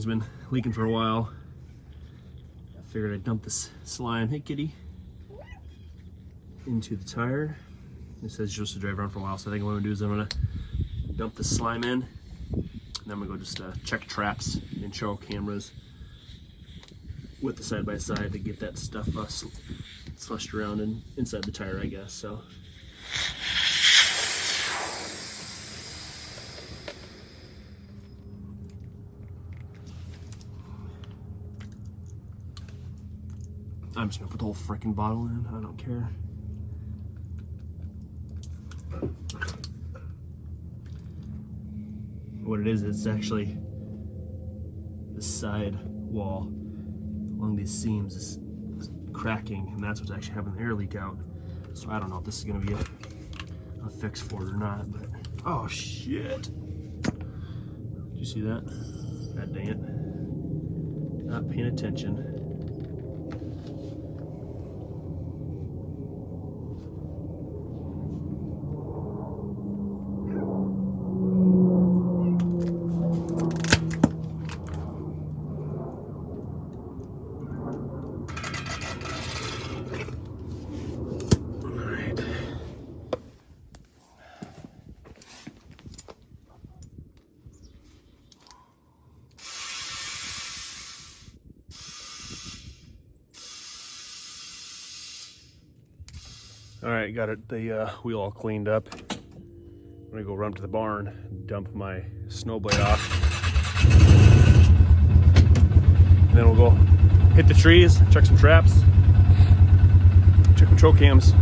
thing's been leaking for a while. I figured I'd dump this slime, hey kitty, into the tire. It says just to drive around for a while, so I think what I'm gonna do is I'm gonna dump the slime in, and then I'm gonna go just check traps and trail cameras with the side-by-side to get that stuff slushed around and inside the tire, I guess. So I'm just gonna put the whole freaking bottle in. I don't care. What it is, it's actually the side wall along these seams is cracking, and that's what's actually having the air leak out. So I don't know if this is gonna be a fix for it or not, but oh shit. Did you see that? God dang it. Not paying attention. All right, got it, the wheel all cleaned up. I'm gonna go run to the barn, dump my snow blade off. And then we'll go hit the trees, check some traps, check the trail cams.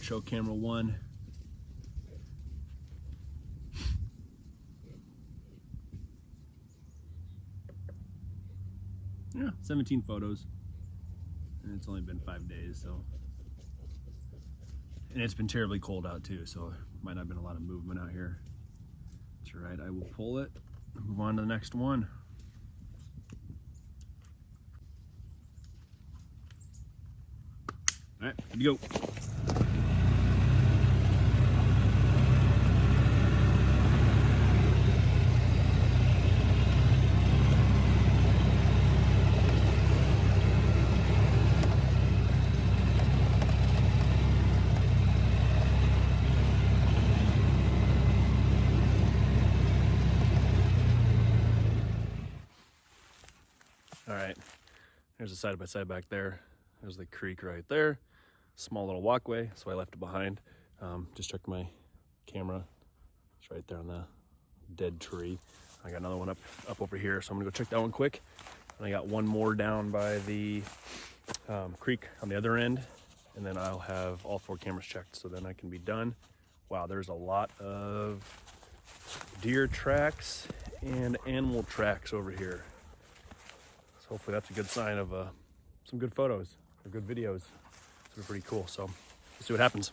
Show camera one. Yeah, 17 photos. And it's only been 5 days, so. And it's been terribly cold out too, so might not have been a lot of movement out here. That's right, I will pull it and move on to the next one. All right, good to go. All right, there's a side-by-side back there. There's the creek right there. Small little walkway, so I left it behind. Just checked my camera. It's right there on the dead tree. I got another one up over here, so I'm gonna go check that one quick. And I got one more down by the creek on the other end, and then I'll have all 4 cameras checked, so then I can be done. Wow, there's a lot of deer tracks and animal tracks over here. So hopefully that's a good sign of some good photos or good videos. It's pretty cool, so let's see what happens.